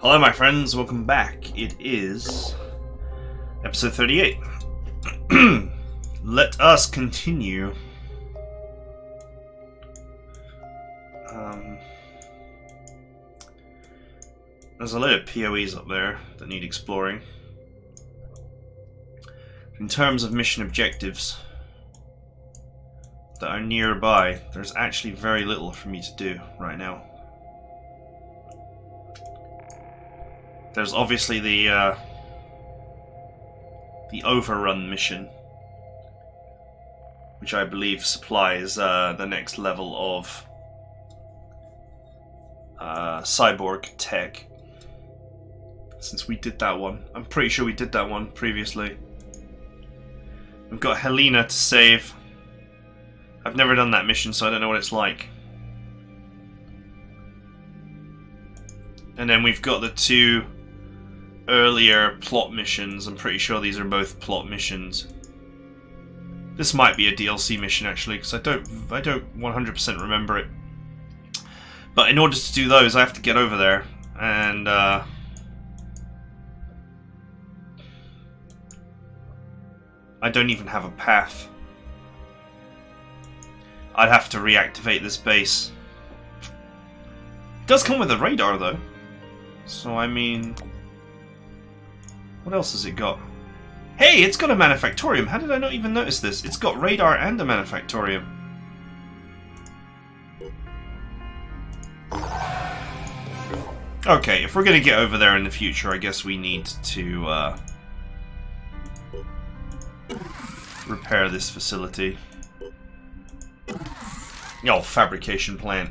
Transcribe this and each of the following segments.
Hello my friends, welcome back. It is episode 38. Let us continue. There's a load of PoEs up there that need exploring. In terms of mission objectives that are nearby, there's actually very little for me to do right now. There's obviously the overrun mission, which I believe supplies the next level of cyborg tech. Since we did that one, I'm pretty sure we did that one previously. We've got Helena to save. I've never done that mission, so I don't know what it's like. And then we've got the two earlier plot missions. I'm pretty sure these are both plot missions. This might be a DLC mission actually, because I don't 100% remember it. But in order to do those, I have to get over there, and I don't even have a path. I'd have to reactivate this base. It does come with a radar though, so I mean, what else has it got? Hey, it's got a manufactorium. How did I not even notice this? It's got radar and a manufactorium. Okay, if we're going to get over there in the future, I guess we need to repair this facility. Oh, fabrication plant.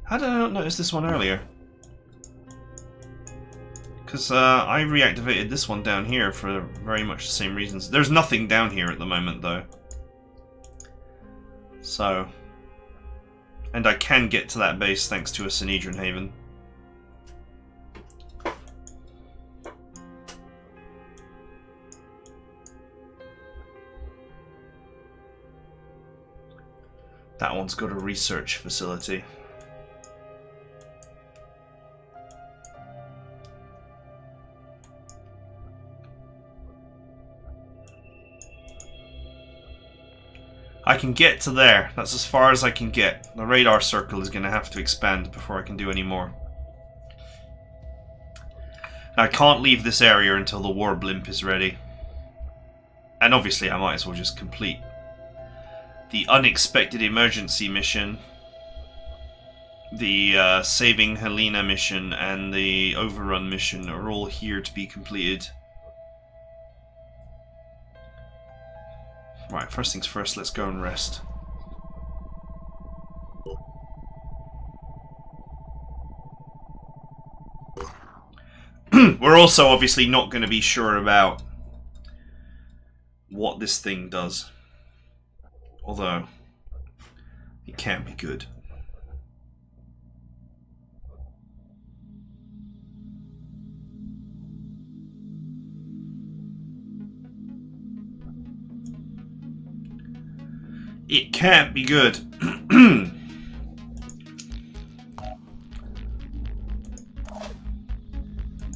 How did I not notice this one earlier? Because I reactivated this one down here for very much the same reasons. There's nothing down here at the moment, though. So... And I can get to that base thanks to a Synedron Haven. That one's got a research facility. I can get to there. That's as far as I can get. The radar circle is going to have to expand before I can do any more. I can't leave this area until the war blimp is ready. And obviously I might as well just complete the unexpected emergency mission, the saving Helena mission, and the overrun mission are all here to be completed. Right, first things first, let's go and rest. We're also obviously not going to be sure about what this thing does. Although, it can't be good. It can't be good.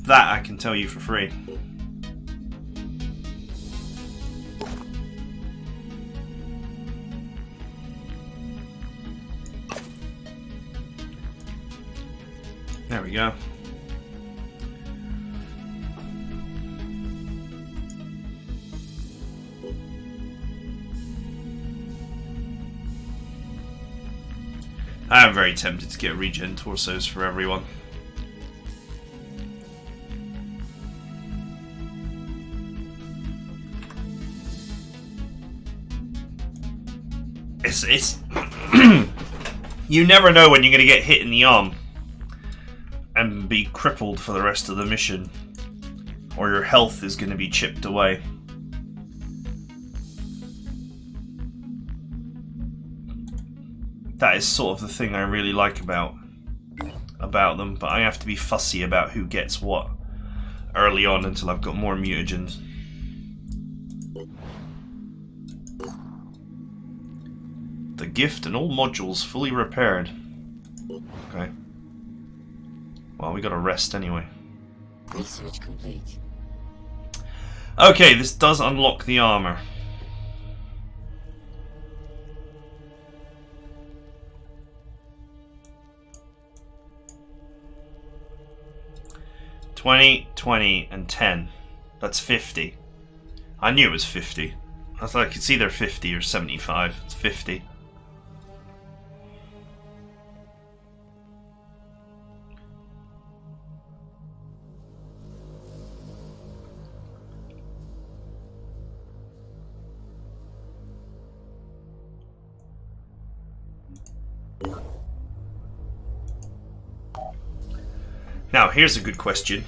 That I can tell you for free. There we go. I am very tempted to get regen torsos for everyone. It's you never know when you're going to get hit in the arm and be crippled for the rest of the mission, or your health is going to be chipped away. That is sort of the thing I really like about them, but I have to be fussy about who gets what early on until I've got more mutagens. The gift and all modules fully repaired. Okay. Well, we gotta rest anyway. Research complete. Okay, this does unlock the armor. $20, $20, and $10. That's 50. I knew it was 50. I was like, it's either 50 or 75. It's 50. Now, here's a good question.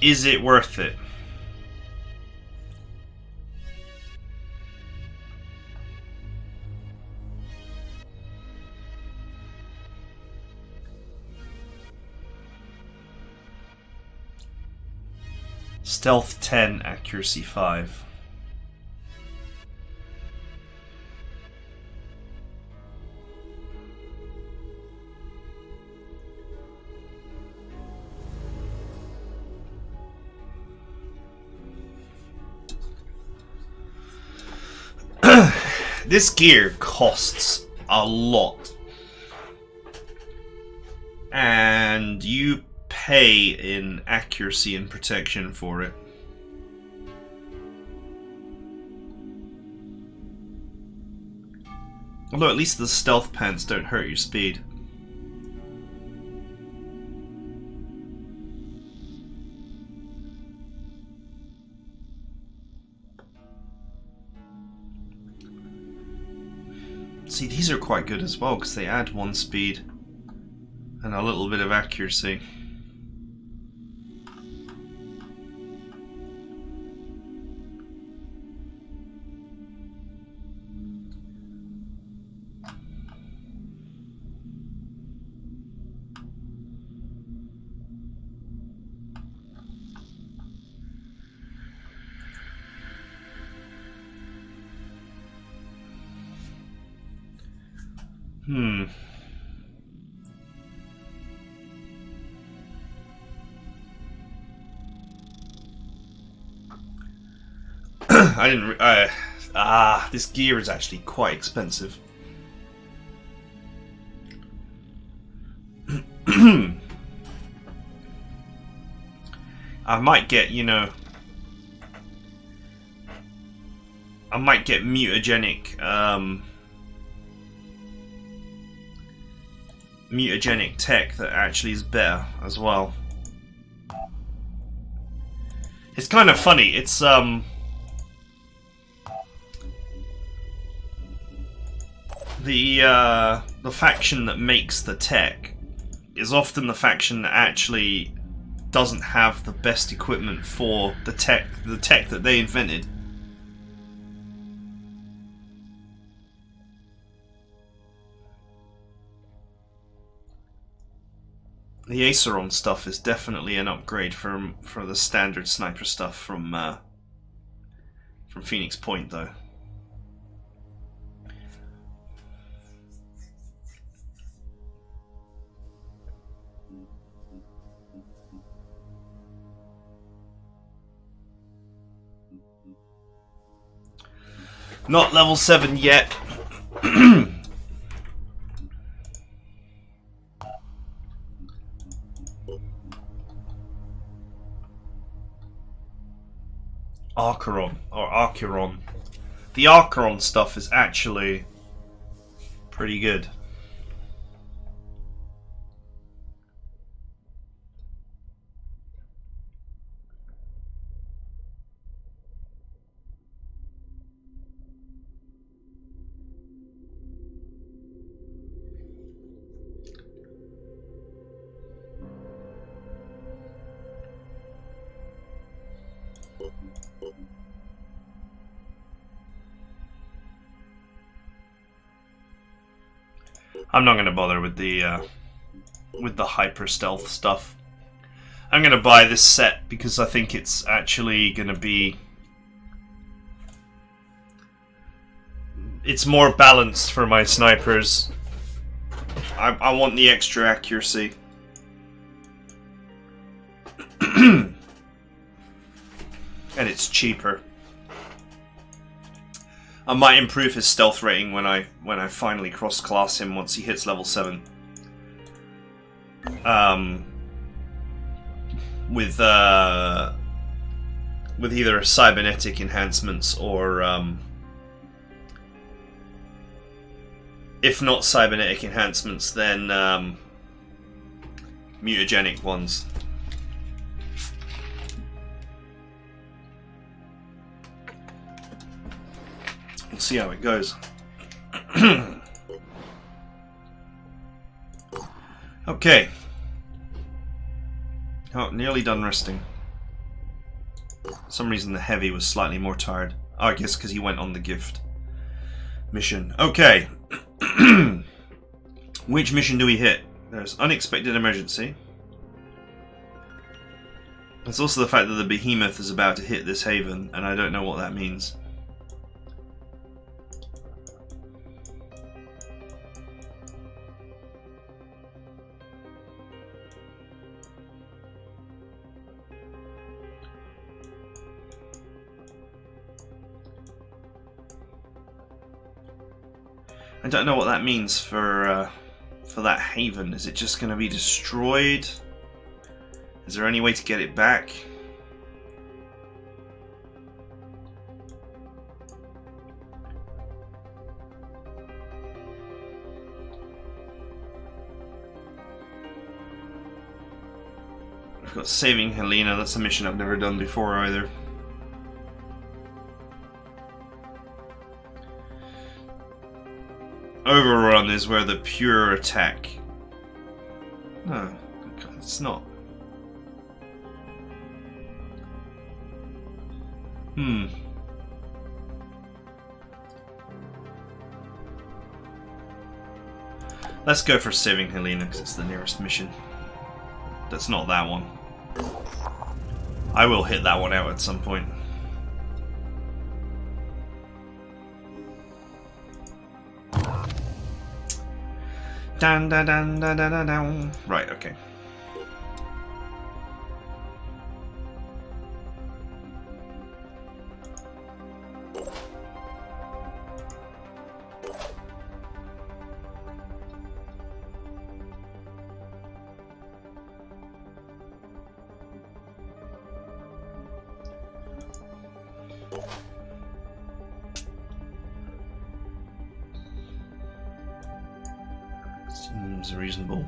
Is it worth it? Stealth 10, accuracy 5. This gear costs a lot. And you pay in accuracy and protection for it. Although at least the stealth pants don't hurt your speed. See, these are quite good as well because they add 1 speed and a little bit of accuracy. I didn't. This gear is actually quite expensive. I might get, you know, I might get mutagenic, mutagenic tech that actually is better as well. It's kind of funny. It's the faction that makes the tech is often the faction that actually doesn't have the best equipment for the tech that they invented. The Aceron stuff is definitely an upgrade for the standard sniper stuff from Phoenix Point, though. Not level 7 yet. Archeron. The Archeron stuff is actually pretty good. I'm not going to bother with the hyper stealth stuff. I'm going to buy this set because I think it's actually going to be It's more balanced for my snipers. I want the extra accuracy. And it's cheaper. I might improve his stealth rating when I finally cross class him once he hits level 7. With either cybernetic enhancements or if not cybernetic enhancements, then mutagenic ones. We'll see how it goes. Okay. Oh, nearly done resting. For some reason the heavy was slightly more tired. Oh, I guess because he went on the gift mission. Okay. Which mission do we hit? There's unexpected emergency. There's also the fact that the behemoth is about to hit this haven, and I don't know what that means. I don't know what that means for that haven. Is it just going to be destroyed? Is there any way to get it back? I've got Saving Helena. That's a mission I've never done before either. Overrun is where the pure attack. No, it's not. Let's go for Saving Helena because it's the nearest mission. That's not that one. I will hit that one out at some point. Dun, dun, dun, dun, dun, dun, dun. Right, okay. Seems reasonable.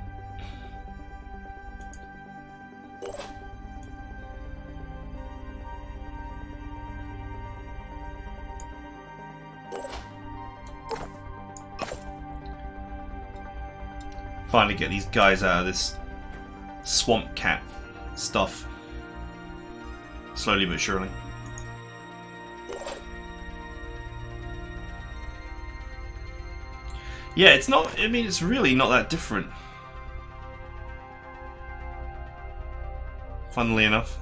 Finally get these guys out of this swamp cat stuff. Slowly but surely. Yeah, it's not, I mean, it's really not that different. Funnily enough.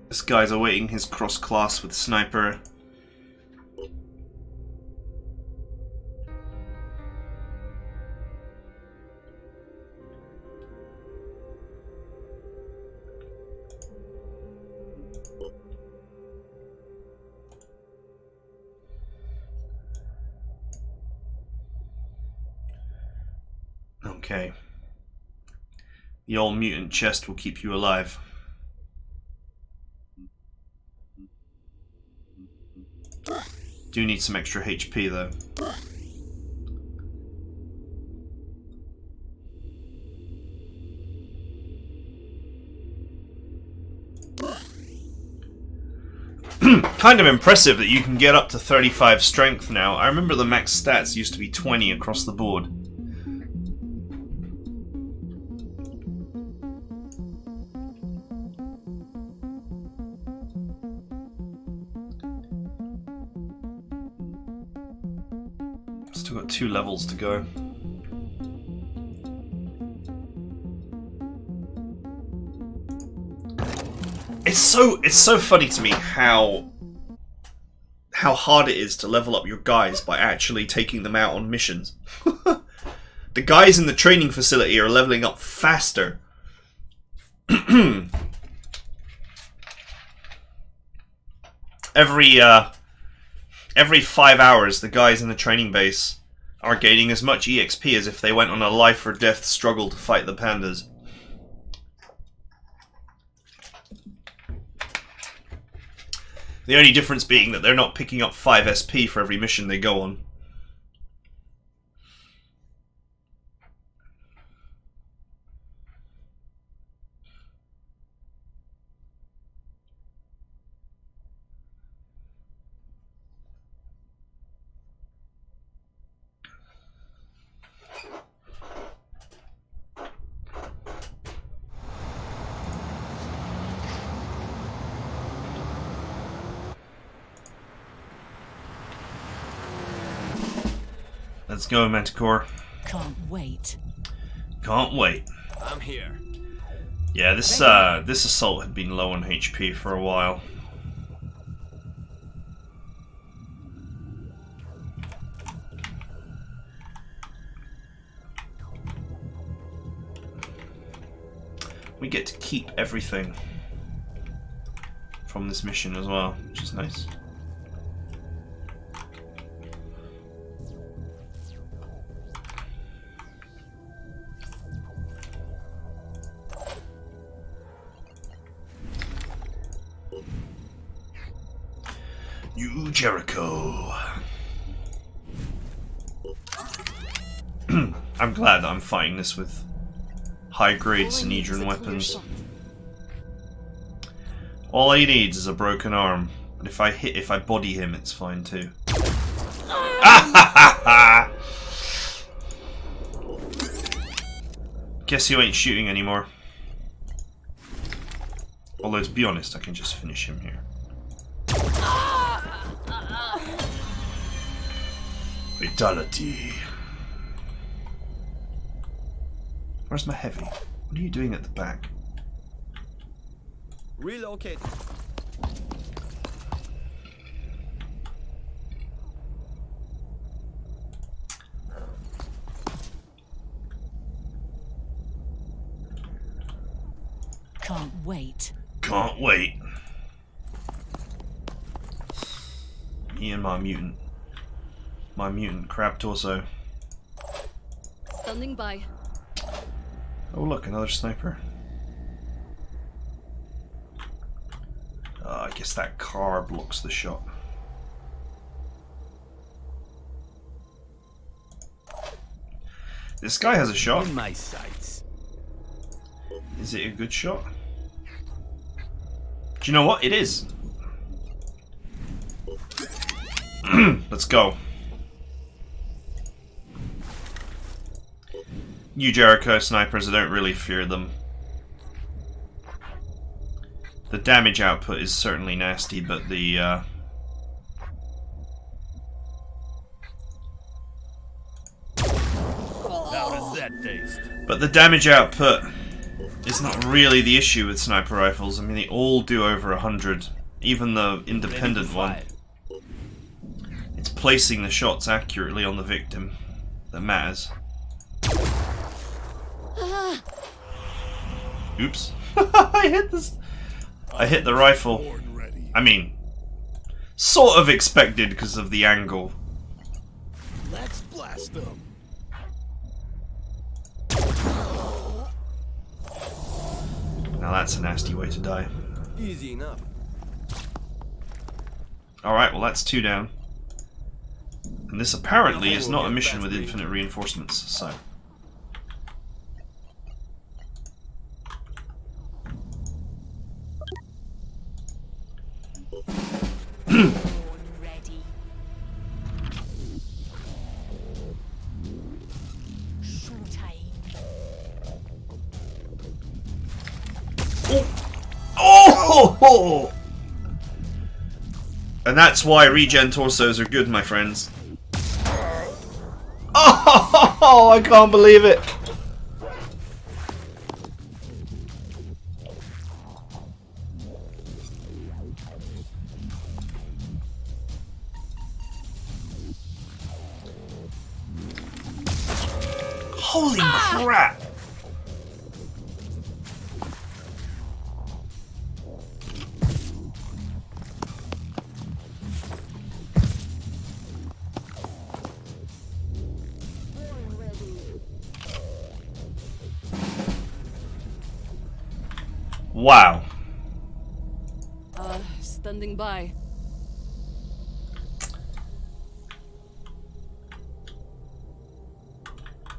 This guy's awaiting his cross-class with Sniper. Okay. The old mutant chest will keep you alive. Do need some extra HP though. Kind of impressive that you can get up to 35 strength now. I remember the max stats used to be 20 across the board. Still got 2 levels to go. It's so funny to me how hard it is to level up your guys by actually taking them out on missions. The guys in the training facility are leveling up faster. Every 5 hours, the guys in the training base are gaining as much EXP as if they went on a life or death struggle to fight the pandas. The only difference being that they're not picking up 5 SP for every mission they go on. Let's go, Manticore. Can't wait. Can't wait. I'm here. Yeah, this assault had been low on HP for a while. We get to keep everything from this mission as well, which is nice. New Jericho. I'm glad that I'm fighting this with high-grade Synedrian weapons. All he needs is a broken arm, but if I body him, it's fine too. Guess you ain't shooting anymore. Although, to be honest, I can just finish him here. Fatality. Where's my heavy? What are you doing at the back? Relocate. Can't wait. Can't wait. Me and my mutant crab torso. Standing by. Oh look, another sniper. I guess that car blocks the shot. This guy has a shot. In my sights. Is it a good shot? Do you know what? It is. Let's go. New Jericho snipers, I don't really fear them. The damage output is certainly nasty, but the How does that taste? but the damage output is not really the issue with sniper rifles. I mean, they all do over 100, even the independent one. It's placing the shots accurately on the victim that matters. Oops. I hit the rifle. I mean, sort of expected because of the angle. Let's blast them. Now that's a nasty way to die. Easy enough. Alright, well that's 2 down. And this apparently is not a mission with infinite reinforcements, so... Ready. Oh! And that's why regen torsos are good, my friends. Oh, I can't believe it. Holy crap. Wow. Standing by.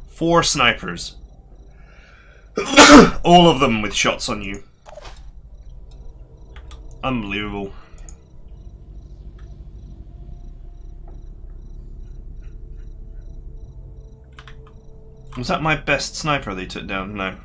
Four snipers. All of them with shots on you. Unbelievable. Was that my best sniper they took down? No.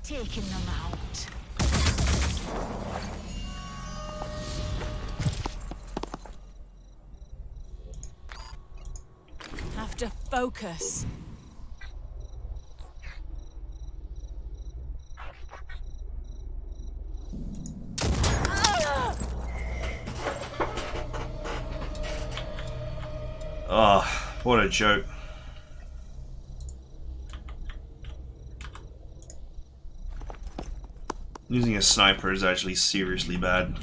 Taking them out. Have to focus. Oh, what a joke. Using a sniper is actually seriously bad.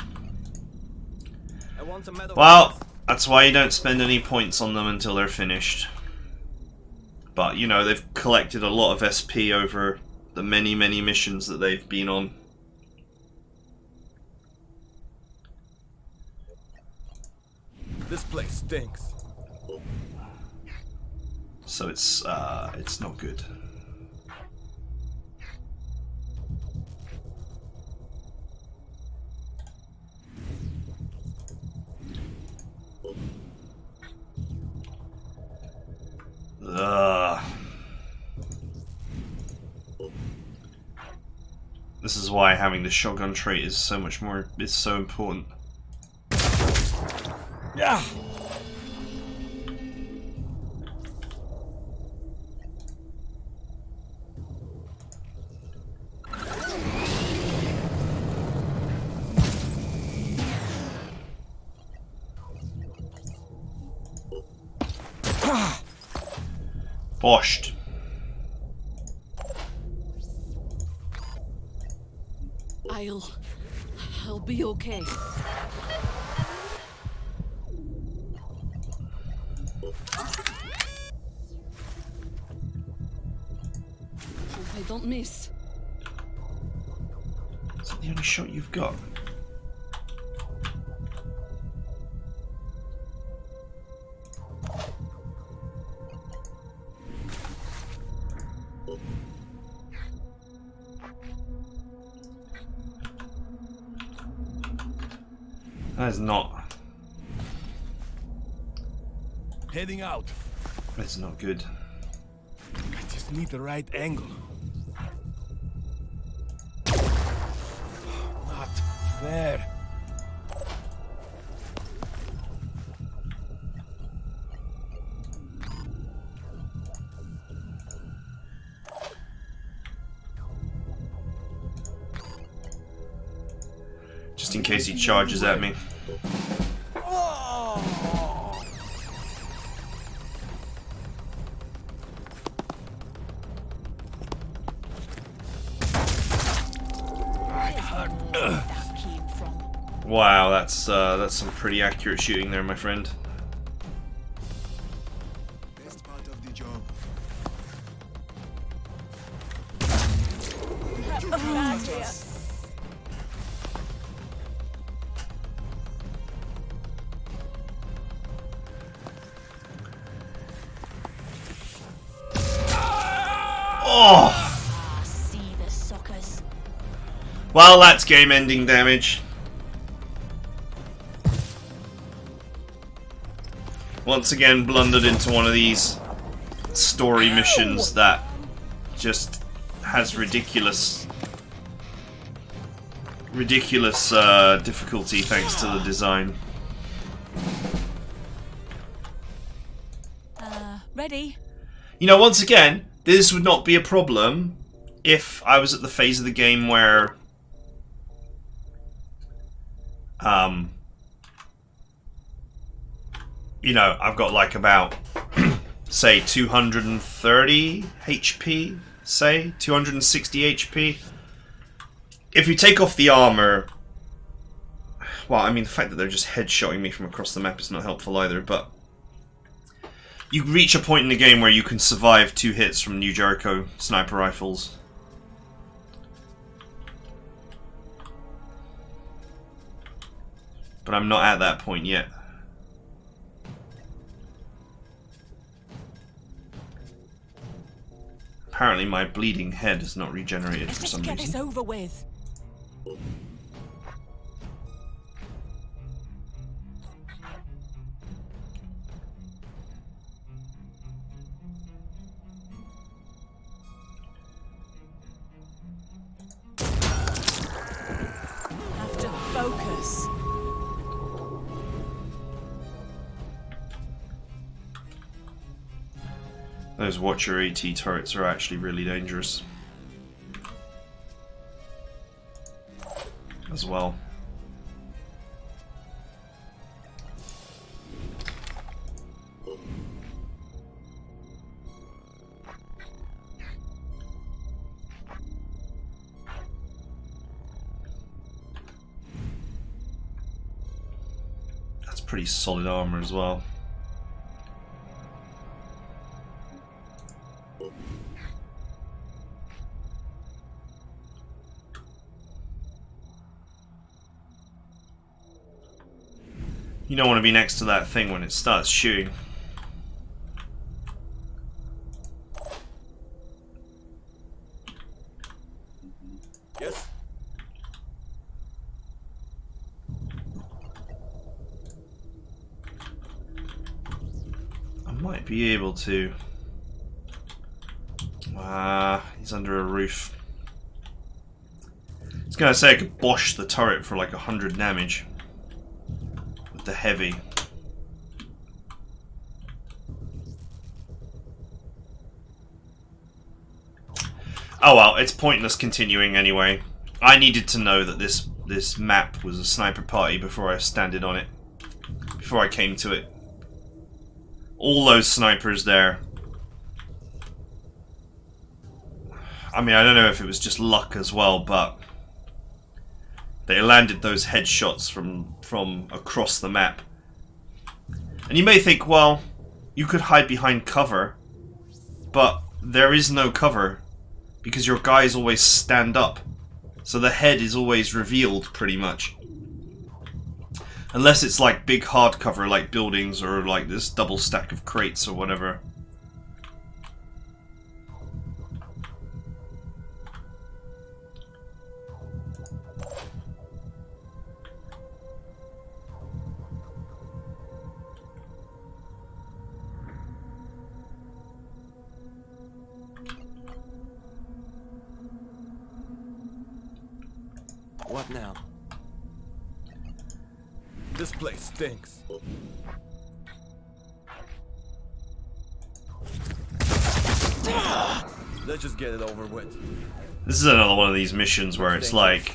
I want some metal. Well, that's why you don't spend any points on them until they're finished. But, you know, they've collected a lot of SP over the many, many missions that they've been on. This place stinks. So it's not good. This is why having the shotgun trait is so much more, it's so important. Yeah. Boshed. I'll be okay. Hope I don't miss. Is that the only shot you've got? That is not. Heading out. That's not good. I just need the right angle. Not fair. Just in case he charges at me. Wow, that's some pretty accurate shooting there, my friend. Best part of the job. Oh! See the suckers. Well, that's game-ending damage. Once again, blundered into one of these story missions that just has ridiculous difficulty thanks to the design. Ready? You know, once again, this would not be a problem if I was at the phase of the game where you know, I've got like about say 230 HP, say 260 HP. If you take off the armor, well, I mean, the fact that they're just headshotting me from across the map is not helpful either, but you reach a point in the game where you can survive 2 hits from New Jericho sniper rifles. But I'm not at that point yet. Apparently my bleeding head is not regenerated Let's for just some get this reason. over with. Have to focus. Those Watcher AT turrets are actually really dangerous. As well. That's pretty solid armor as well. You don't want to be next to that thing when it starts shooting. Yes? I might be able to. He's under a roof. I was gonna say I could bosh the turret for like 100 damage. The heavy. Oh well, it's pointless continuing anyway. I needed to know that this map was a sniper party before I standed on it. Before I came to it. All those snipers there. I mean, I don't know if it was just luck as well, but they landed those headshots from across the map. And you may think, well, you could hide behind cover, but there is no cover because your guys always stand up. So the head is always revealed pretty much. Unless it's like big hard cover like buildings or like this double stack of crates or whatever. What now? This place stinks. Let's just get it over with. This is another one of these missions where it's like,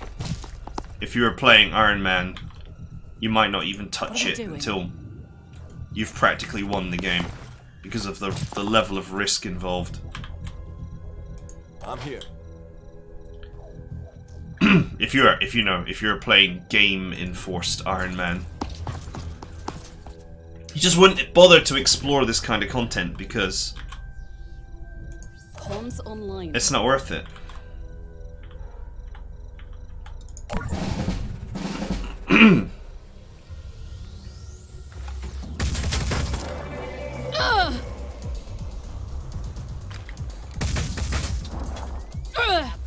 if you were playing Iron Man, you might not even touch it until you've practically won the game because of the level of risk involved. I'm here. If you're playing game enforced Iron Man, you just wouldn't bother to explore this kind of content because Pawns online. it's not worth it.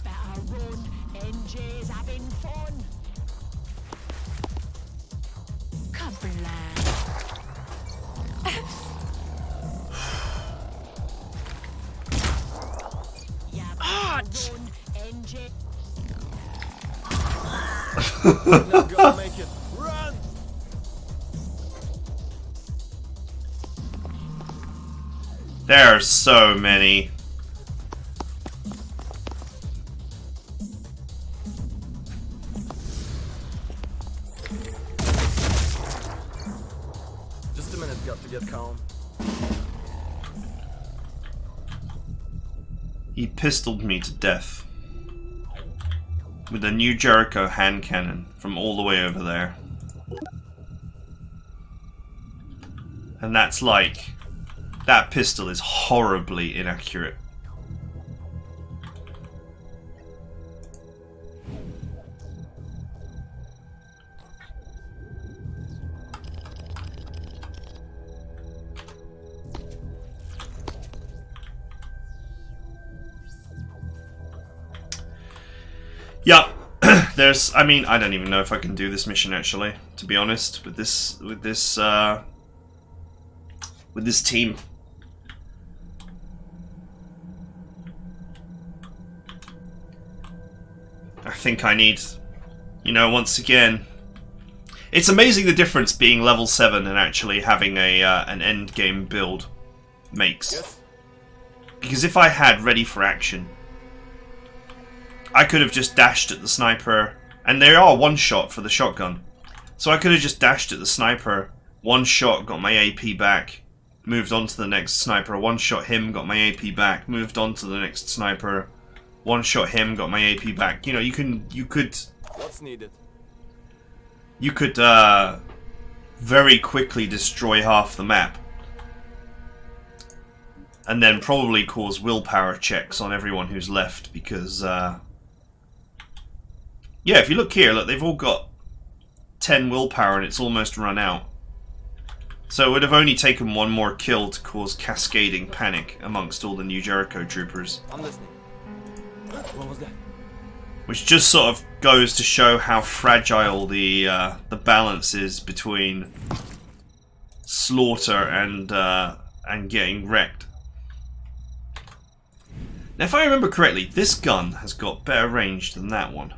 Better run. NJ's having fun. Kablam. Not gonna make it. Run! There are so many. Just a minute, got to get calm. He pistoled me to death with a new Jericho hand cannon from all the way over there. And that's like... that pistol is horribly inaccurate. Yeah, there's. I mean, I don't even know if I can do this mission actually. To be honest, with this team. I think I need, you know, once again. It's amazing the difference being level 7 and actually having a an end game build makes. Yes. Because if I had ready for action, I could have just dashed at the sniper, and they are one shot for the shotgun. So I could have just dashed at the sniper, one shot, got my AP back, moved on to the next sniper, one shot him, got my AP back, moved on to the next sniper, one shot him, got my AP back. You know, you could What's needed? you could very quickly destroy half the map. And then probably cause willpower checks on everyone who's left, because yeah, if you look here, look, they've all got 10 willpower and it's almost run out. So it would have only taken one more kill to cause cascading panic amongst all the new Jericho troopers. I'm listening. What was that? Which just sort of goes to show how fragile the balance is between slaughter and getting wrecked. Now, if I remember correctly, this gun has got better range than that one.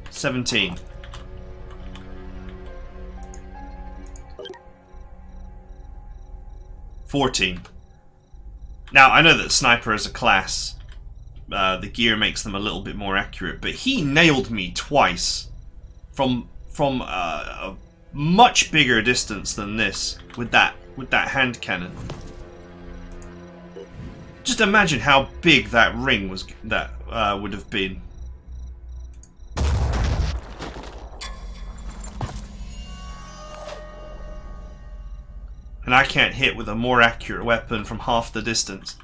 17. $14. Now, I know that sniper is a class. The gear makes them a little bit more accurate, but he nailed me twice from a much bigger distance than this with that hand cannon. Just imagine how big that ring was. That would have been. And I can't hit with a more accurate weapon from half the distance.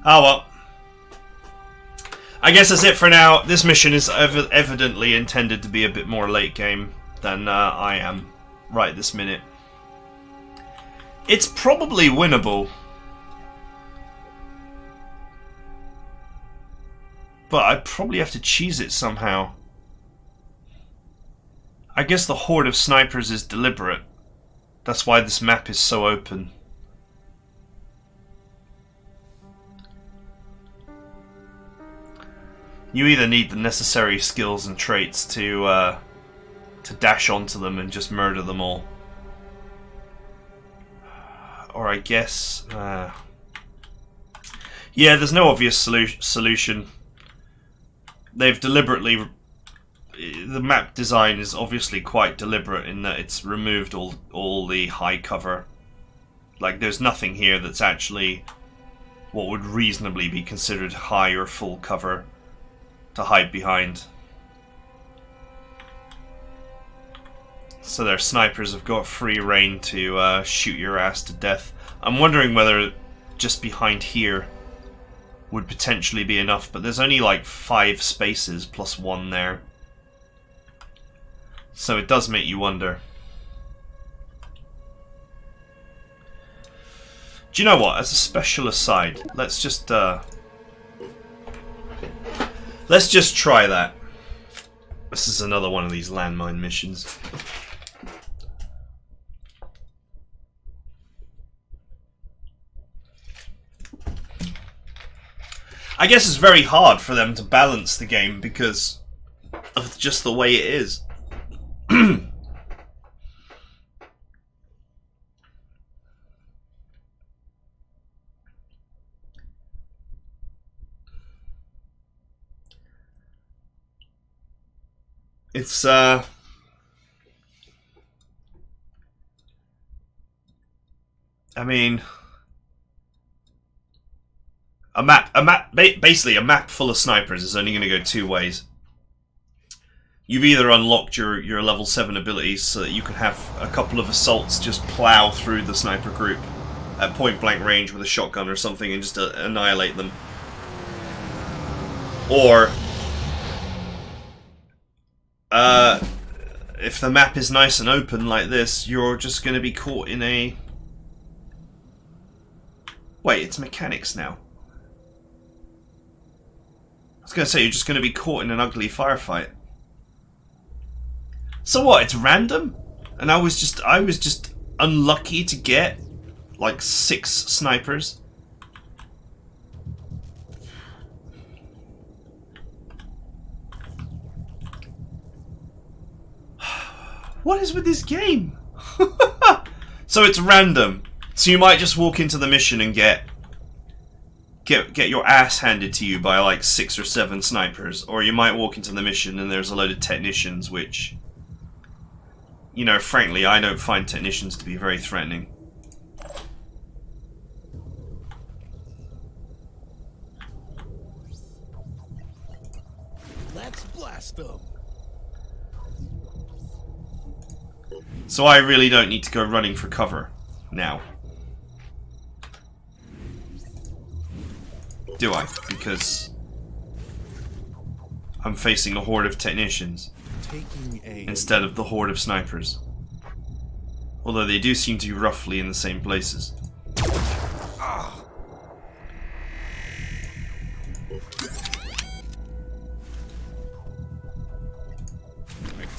Oh well. I guess that's it for now. This mission is evidently intended to be a bit more late game than I am right this minute. It's probably winnable. But I'd probably have to cheese it somehow. I guess the horde of snipers is deliberate. That's why this map is so open. You either need the necessary skills and traits to dash onto them and just murder them all. Or I guess... yeah, there's no obvious solution. They've deliberately... The map design is obviously quite deliberate in that it's removed all the high cover. Like, there's nothing here that's actually what would reasonably be considered high or full cover to hide behind. So their snipers have got free reign to shoot your ass to death. I'm wondering whether just behind here would potentially be enough, but there's only like 5 spaces plus 1 there. So it does make you wonder. Do you know what? As a special aside, let's just try that. This is another one of these landmine missions. I guess it's very hard for them to balance the game because of just the way it is. It's I mean, basically a map full of snipers is only going to go two ways. You've either unlocked your level 7 abilities so that you can have a couple of assaults just plow through the sniper group at point blank range with a shotgun or something and just annihilate them. Or if the map is nice and open like this, you're just going to be caught in a... Wait, it's mechanics now. I was going to say, you're just going to be caught in an ugly firefight. So what, it's random? And I was just unlucky to get like 6 snipers. What is with this game? So it's random. So you might just walk into the mission and get your ass handed to you by like 6 or 7 snipers, or you might walk into the mission and there's a load of technicians, which, you know, frankly, I don't find technicians to be very threatening. Let's blast them. So I really don't need to go running for cover now. Do I? Because I'm facing a horde of technicians instead of the horde of snipers. Although they do seem to be roughly in the same places.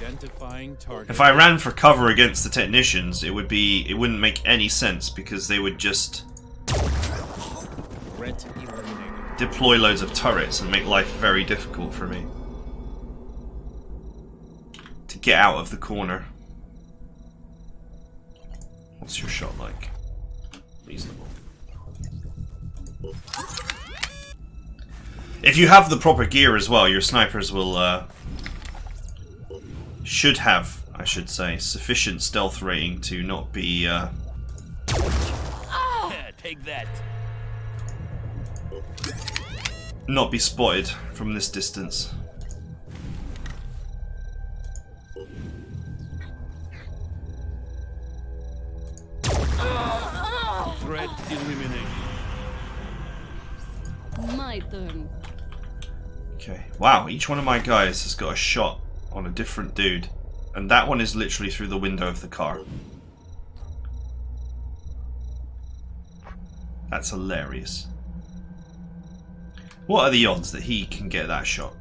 Identifying target. If I ran for cover against the technicians, it wouldn't make any sense because they would just Threat eliminated. deploy loads of turrets and make life very difficult for me to get out of the corner. What's your shot like? Reasonable. If you have the proper gear as well, your snipers will should have, I should say, sufficient stealth rating to not be Take that. not be spotted from this distance. Threat eliminated. My turn. Okay. Wow, each one of my guys has got a shot on a different dude. And that one is literally through the window of the car. That's hilarious. What are the odds that he can get that shot?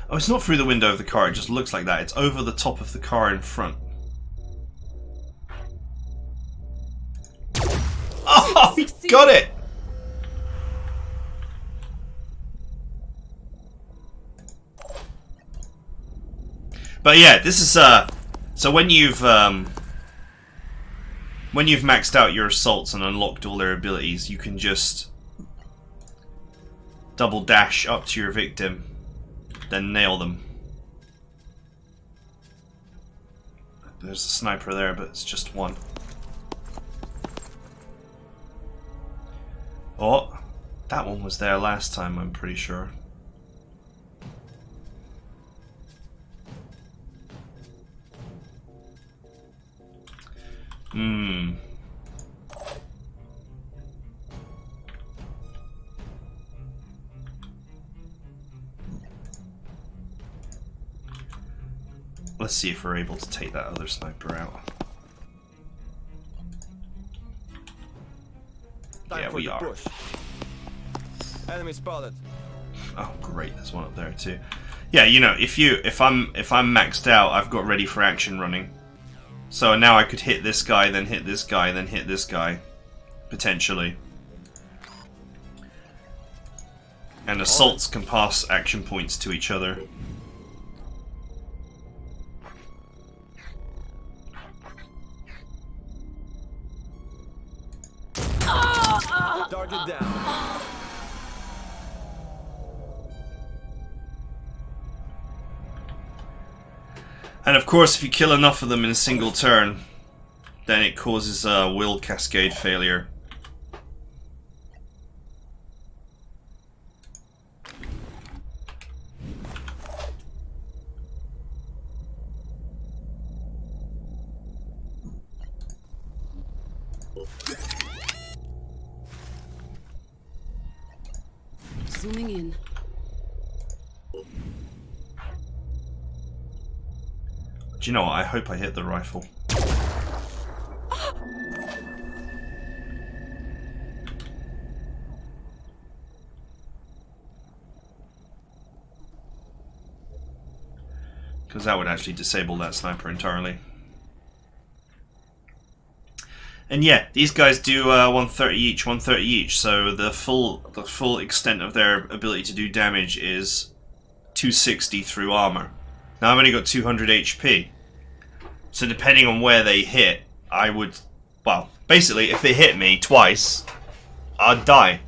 Oh, it's not through the window of the car, it just looks like that. It's over the top of the car in front. Oh, he got it! But yeah, this is so when you've maxed out your assaults and unlocked all their abilities, you can just double dash up to your victim, then nail them. There's a sniper there, but it's just one. Oh, that one was there last time, I'm pretty sure. Let's see if we're able to take that other sniper out. Time Yeah, for we the are. push. Enemy spotted. Oh, great! There's one up there too. Yeah, you know, if I'm maxed out, I've got ready for action running. So now I could hit this guy, then hit this guy, then hit this guy. Potentially. And assaults can pass action points to each other. Target down. And of course, if you kill enough of them in a single turn, then it causes a will cascade failure. Zooming in. Do you know what? I hope I hit the rifle. Because that would actually disable that sniper entirely. And yeah, these guys do 130 each, 130 each. So the full extent of their ability to do damage is 260 through armor. Now I've only got 200 HP. So depending on where they hit, I would... Well, basically, if they hit me twice, I'd die.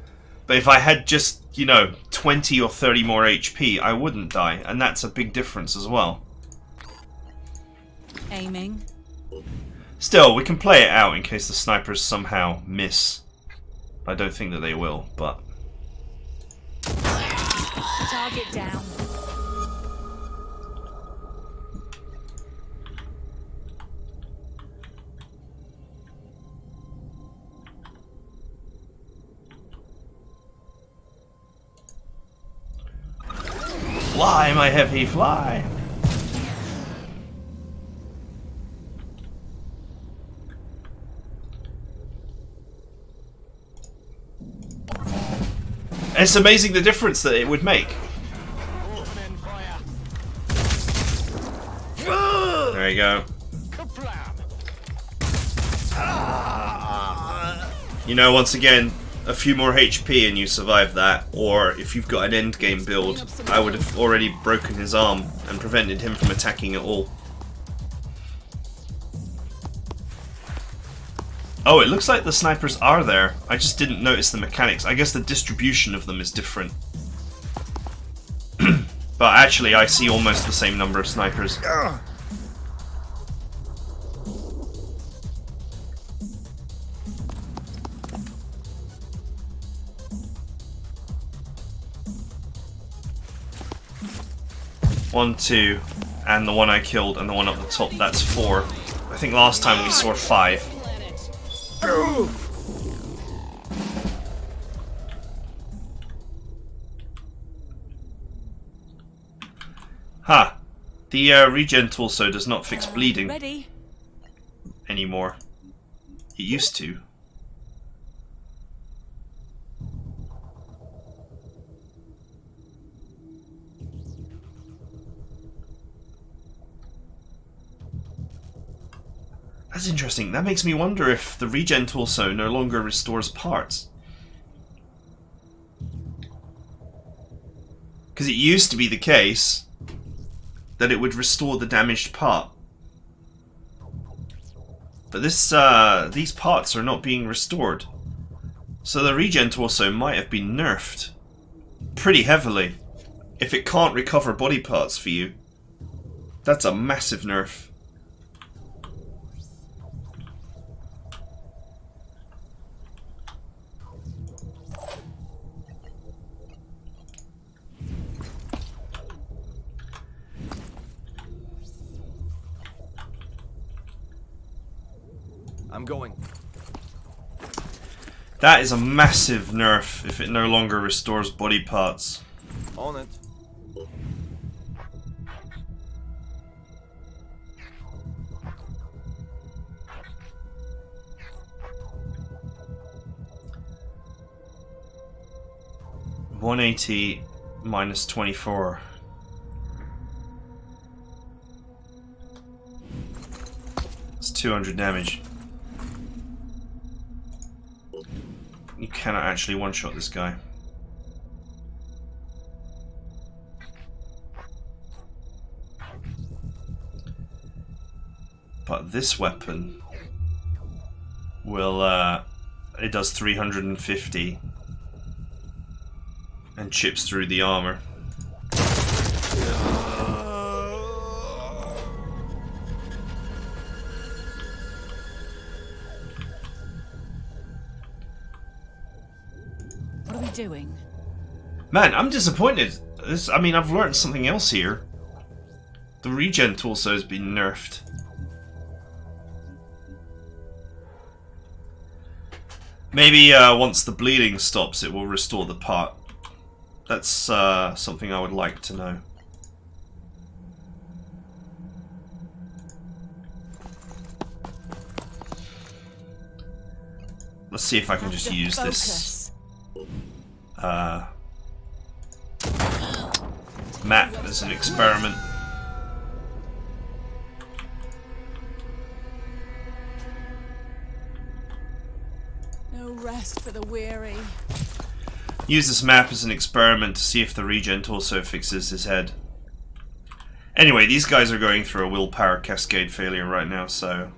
But if I had just, you know, 20 or 30 more HP, I wouldn't die. And that's a big difference as well. Aiming. Still, we can play it out in case the snipers somehow miss. I don't think that they will, but... Target down. Fly, my heavy, fly! It's amazing the difference that it would make. There you go. You know, once again, a few more HP and you survive that, or if you've got an endgame build, I would have already broken his arm and prevented him from attacking at all. Oh, it looks like the snipers are there. I just didn't notice the mechanics. I guess the distribution of them is different. But actually, I see almost the same number of snipers. One, two, and the one I killed, and the one up the top, that's 4. I think last time we saw 5. Ha! The Regen also does not fix bleeding Ready. anymore. It used to. That's interesting. That makes me wonder if the Regen Torso no longer restores parts. Because it used to be the case that it would restore the damaged part. But this, these parts are not being restored. So the Regen Torso might have been nerfed pretty heavily. If it can't recover body parts for you, that's a massive nerf. I'm going. That is a massive nerf if it no longer restores body parts. On it. $180 minus 24. It's 200 damage. You cannot actually one-shot this guy. But this weapon will, it does 350 and chips through the armor. What are we doing? Man, I'm disappointed. I mean, I've learned something else here. The regen torso has been nerfed. Maybe once the bleeding stops, it will restore the part. That's something I would like to know. Let's see if I can just use this map as an experiment. No rest for the weary. Use this map as an experiment to see if the regen torso fixes his head. Anyway, these guys are going through a willpower cascade failure right now, so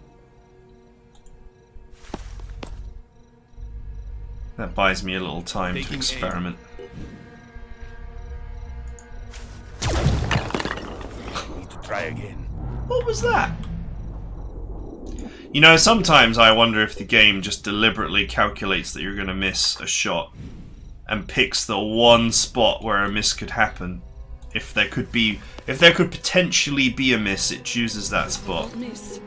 that buys me a little time to experiment. Need to try again. What was that? You know, sometimes I wonder if the game just deliberately calculates that you're going to miss a shot and picks the one spot where a miss could happen. If there could potentially be a miss, it chooses that spot. Don't miss.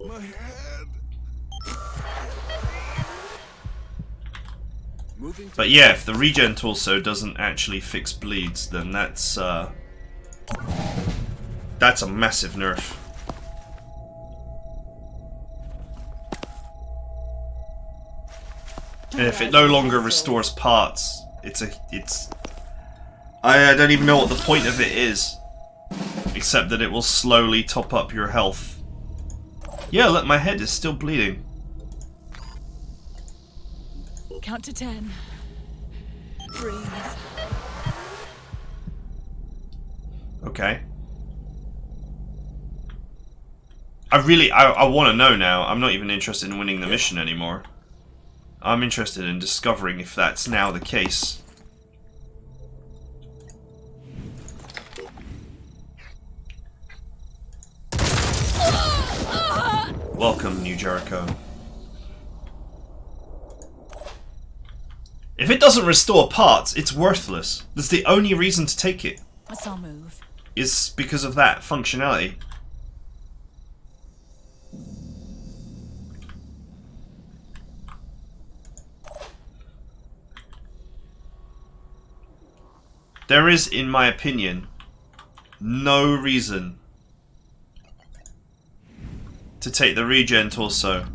My head. Moving to But yeah, if the regen torso doesn't actually fix bleeds, then that's a massive nerf. And if it no longer restores parts, I don't even know what the point of it is, except that it will slowly top up your health. Yeah, look, my head is still bleeding. Count to 10. Breathe. Okay. I want to know now. I'm not even interested in winning the mission anymore. I'm interested in discovering if that's now the case. Welcome, New Jericho. If it doesn't restore parts, it's worthless. That's the only reason to take it. What's our move? Is because of that functionality. There is, in my opinion, no reason to take the regen torso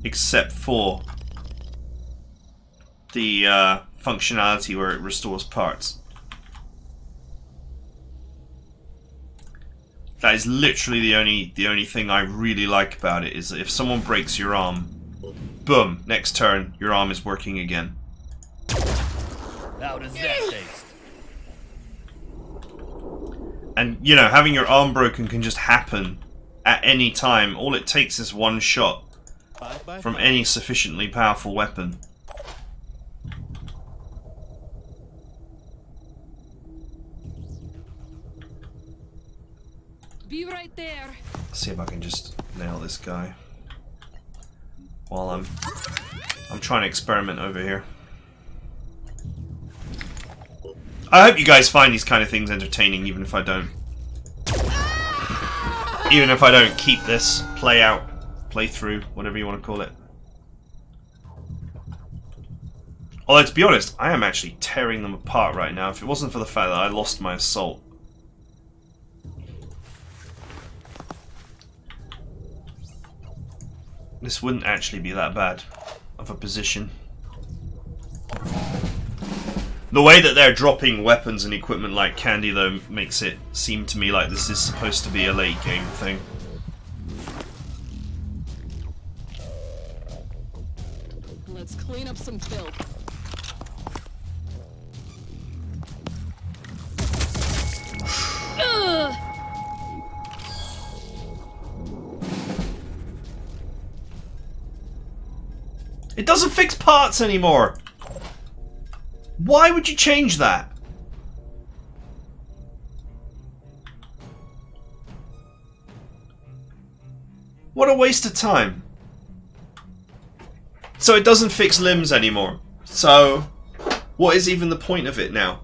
except for the functionality where it restores parts. That is literally the only thing I really like about it, is that if someone breaks your arm, boom, next turn your arm is working again. How does that taste? And you know, having your arm broken can just happen at any time. All it takes is one shot from any sufficiently powerful weapon. Be right there. Let's see if I can just nail this guy while I'm trying to experiment over here. I hope you guys find these kind of things entertaining, even if I don't. Even if I don't keep this playthrough, whatever you want to call it. Although, to be honest, I am actually tearing them apart right now. If it wasn't for the fact that I lost my assault. This wouldn't actually be that bad of a position. The way that they're dropping weapons and equipment like candy, though, makes it seem to me like this is supposed to be a late game thing. Let's clean up some filth. Ugh. It doesn't fix parts anymore! Why would you change that? What a waste of time. So it doesn't fix limbs anymore. So, what is even the point of it now?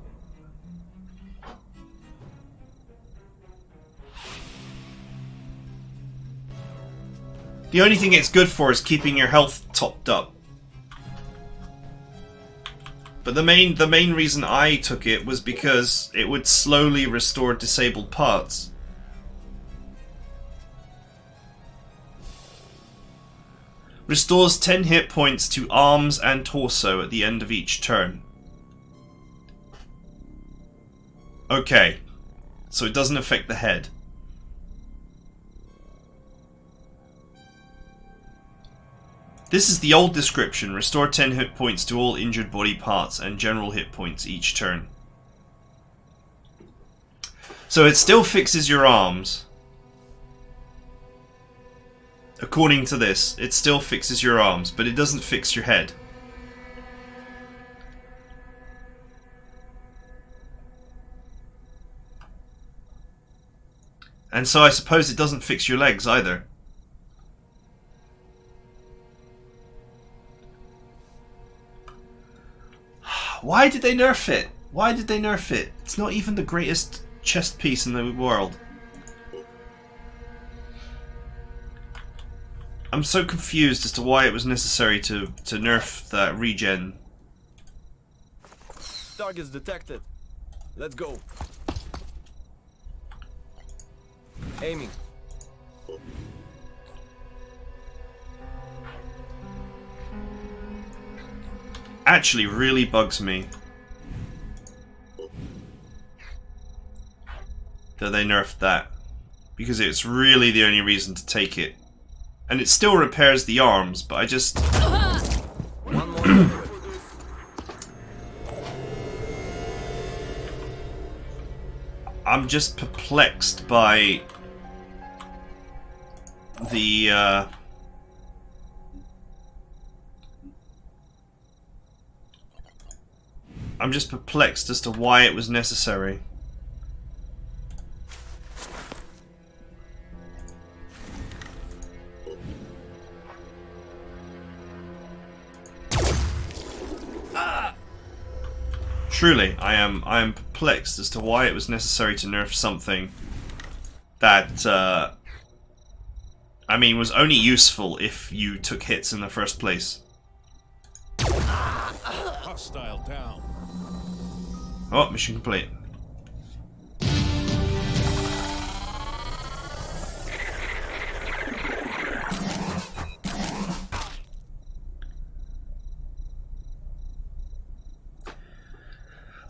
The only thing it's good for is keeping your health topped up. But the main reason I took it was because it would slowly restore disabled parts. Restores 10 hit points to arms and torso at the end of each turn. Okay, so it doesn't affect the head. This is the old description. Restore 10 hit points to all injured body parts and general hit points each turn. So it still fixes your arms. According to this, it still fixes your arms, but it doesn't fix your head. And so I suppose it doesn't fix your legs either. Why did they nerf it? Why did they nerf it? It's not even the greatest chest piece in the world. I'm so confused as to why it was necessary to nerf that regen. Targets detected. Let's go. Aiming. Actually really bugs me that they nerfed that, because it's really the only reason to take it. And it still repairs the arms, but I just... One more. I'm just perplexed by the I'm just perplexed as to why it was necessary. Truly, I am perplexed as to why it was necessary to nerf something that I mean was only useful if you took hits in the first place. Hostile down. Oh, mission complete.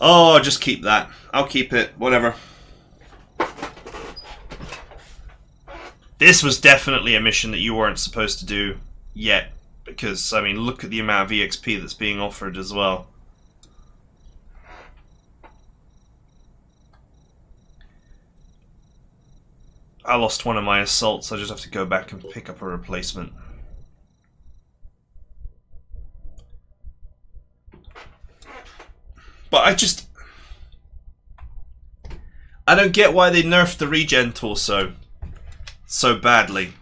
Oh, just keep that. I'll keep it. Whatever. This was definitely a mission that you weren't supposed to do yet. Because, I mean, look at the amount of EXP that's being offered as well. I lost one of my assaults. I just have to go back and pick up a replacement. But I don't get why they nerfed the regen torso so badly.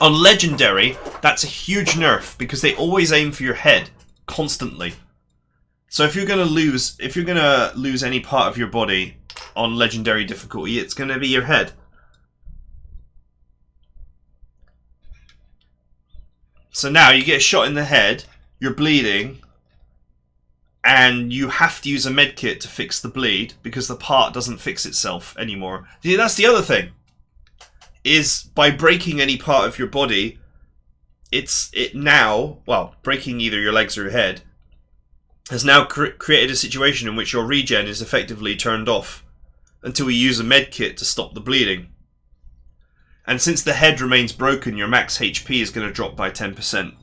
On Legendary, that's a huge nerf because they always aim for your head constantly. So if you're gonna lose any part of your body on Legendary difficulty, it's gonna be your head. So now you get a shot in the head, you're bleeding, and you have to use a medkit to fix the bleed because the part doesn't fix itself anymore. See, that's the other thing. Is by breaking any part of your body, breaking either your legs or your head, has now created a situation in which your regen is effectively turned off until you use a med kit to stop the bleeding. And since the head remains broken, your max HP is going to drop by 10%.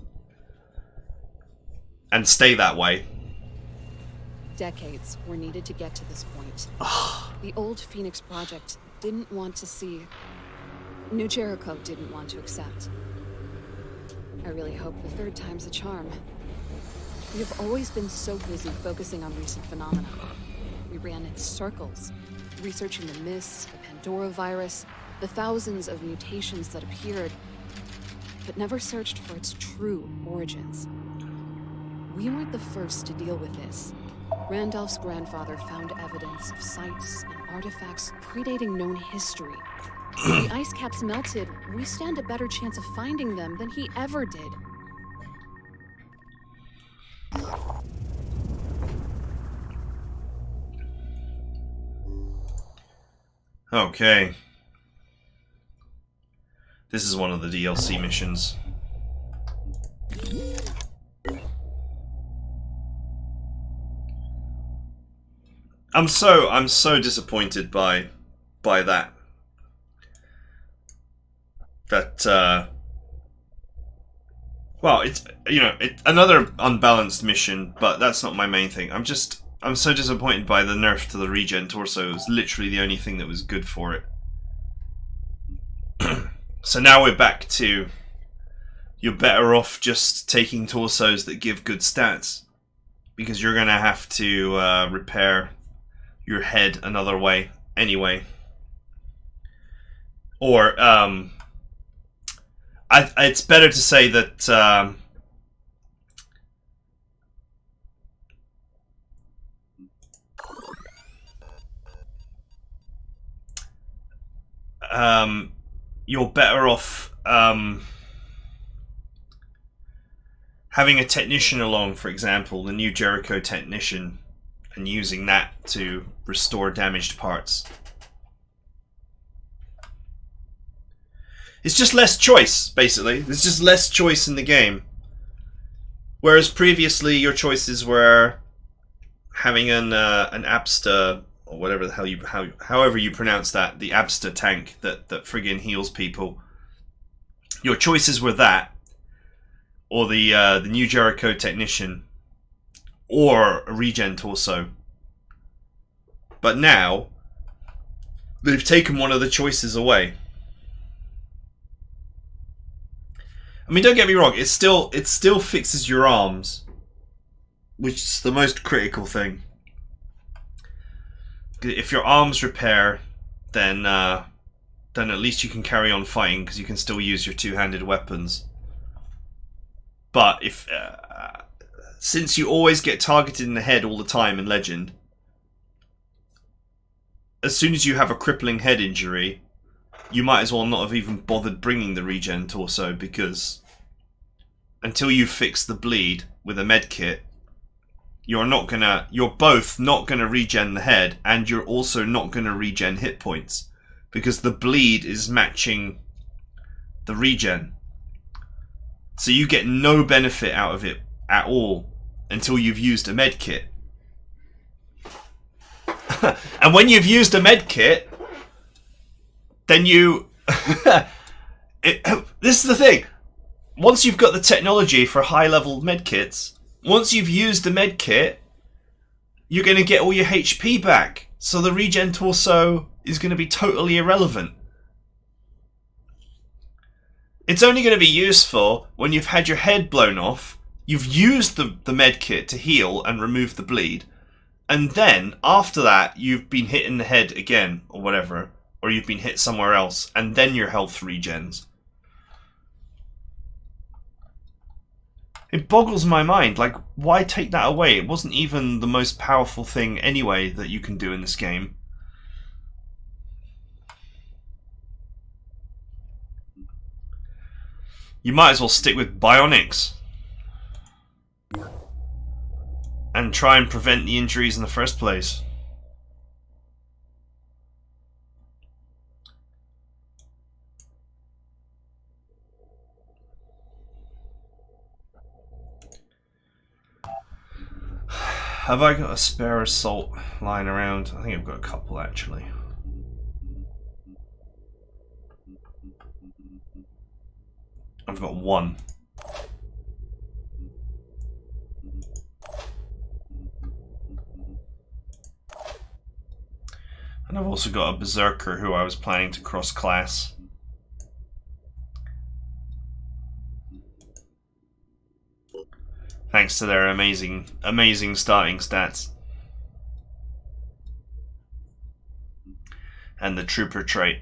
And stay that way. Decades were needed to get to this point. The old Phoenix Project didn't want to see. New Jericho didn't want to accept. I really hope the third time's a charm. We have always been so busy focusing on recent phenomena. We ran in circles, researching the myths, the Pandora virus, the thousands of mutations that appeared, but never searched for its true origins. We weren't the first to deal with this. Randolph's grandfather found evidence of sites and artifacts predating known history. When the ice caps melted, we stand a better chance of finding them than he ever did. Okay. This is one of the DLC missions. I'm so disappointed by that. Well, it's, you know, it's another unbalanced mission, but that's not my main thing. I'm so disappointed by the nerf to the regen torso. It was literally the only thing that was good for it. So now we're back to, you're better off just taking torsos that give good stats, because you're gonna have to repair your head another way anyway. Or it's better to say that you're better off having a technician along, for example, the new Jericho technician, and using that to restore damaged parts. It's just less choice, basically. There's just less choice in the game. Whereas previously your choices were having an Abster, or whatever the hell however you pronounce that, the Abster tank that friggin' heals people. Your choices were that, or the new Jericho technician, or a regen torso. But now they've taken one of the choices away. I mean, don't get me wrong, it still fixes your arms, which is the most critical thing. If your arms repair, then at least you can carry on fighting, because you can still use your two-handed weapons. But if since you always get targeted in the head all the time in Legend, as soon as you have a crippling head injury, you might as well not have even bothered bringing the regen torso, because until you fix the bleed with a med kit, you're both not gonna regen the head, and you're also not gonna regen hit points, because the bleed is matching the regen. So you get no benefit out of it at all until you've used a med kit. And when you've used a med kit, then you... this is the thing. Once you've got the technology for high-level medkits, once you've used a medkit, you're going to get all your HP back. So the regen torso is going to be totally irrelevant. It's only going to be useful when you've had your head blown off, you've used the medkit to heal and remove the bleed, and then, after that, you've been hit in the head again, or whatever, or you've been hit somewhere else, and then your health regens. It boggles my mind, like, why take that away? It wasn't even the most powerful thing anyway that you can do in this game. You might as well stick with bionics and try and prevent the injuries in the first place. Have I got a spare assault lying around? I think I've got a couple actually. I've got one. And I've also got a berserker who I was planning to cross class. Thanks to their amazing starting stats. And the trooper trait.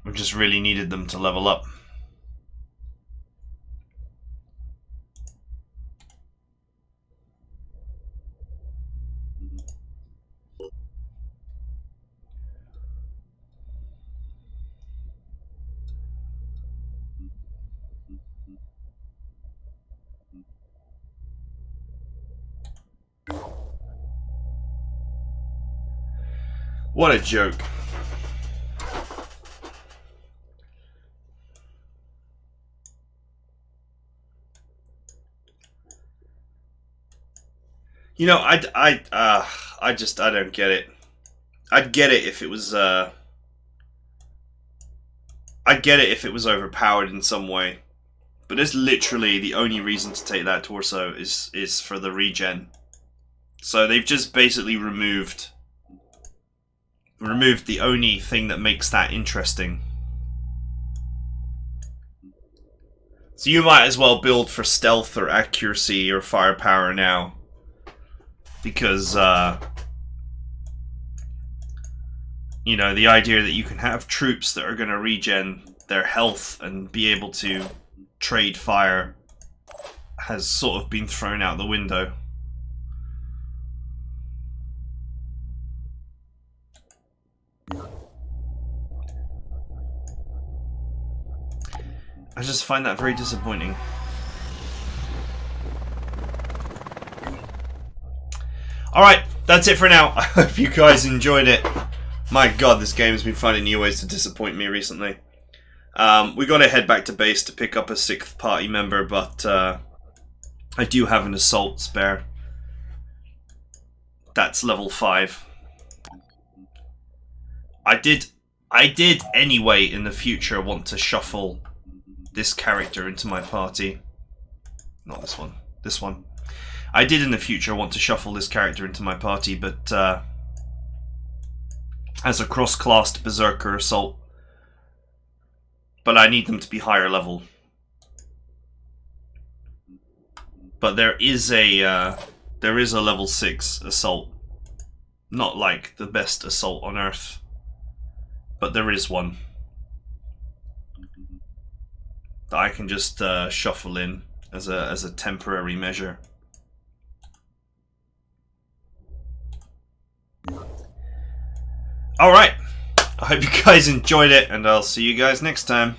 We just really needed them to level up. What a joke. You know, I don't get it. I'd get it if it was, I'd get it if it was overpowered in some way. But it's literally the only reason to take that torso is for the regen. So they've just basically removed the only thing that makes that interesting. So you might as well build for stealth or accuracy or firepower now. Because, you know, the idea that you can have troops that are going to regen their health and be able to trade fire has sort of been thrown out the window. I just find that very disappointing. Alright, that's it for now. I hope you guys enjoyed it. My god, this game has been finding new ways to disappoint me recently. We gotta head back to base to pick up a 6th party member, but I do have an assault spare. That's level 5. I did anyway in the future want to shuffle this character into my party. Not this one. This one. I did in the future want to shuffle this character into my party, but as a cross-classed berserker assault. But I need them to be higher level. But there is a level 6 assault. Not like the best assault on Earth, but there is one that I can just shuffle in as a temporary measure. Alright, I hope you guys enjoyed it, and I'll see you guys next time.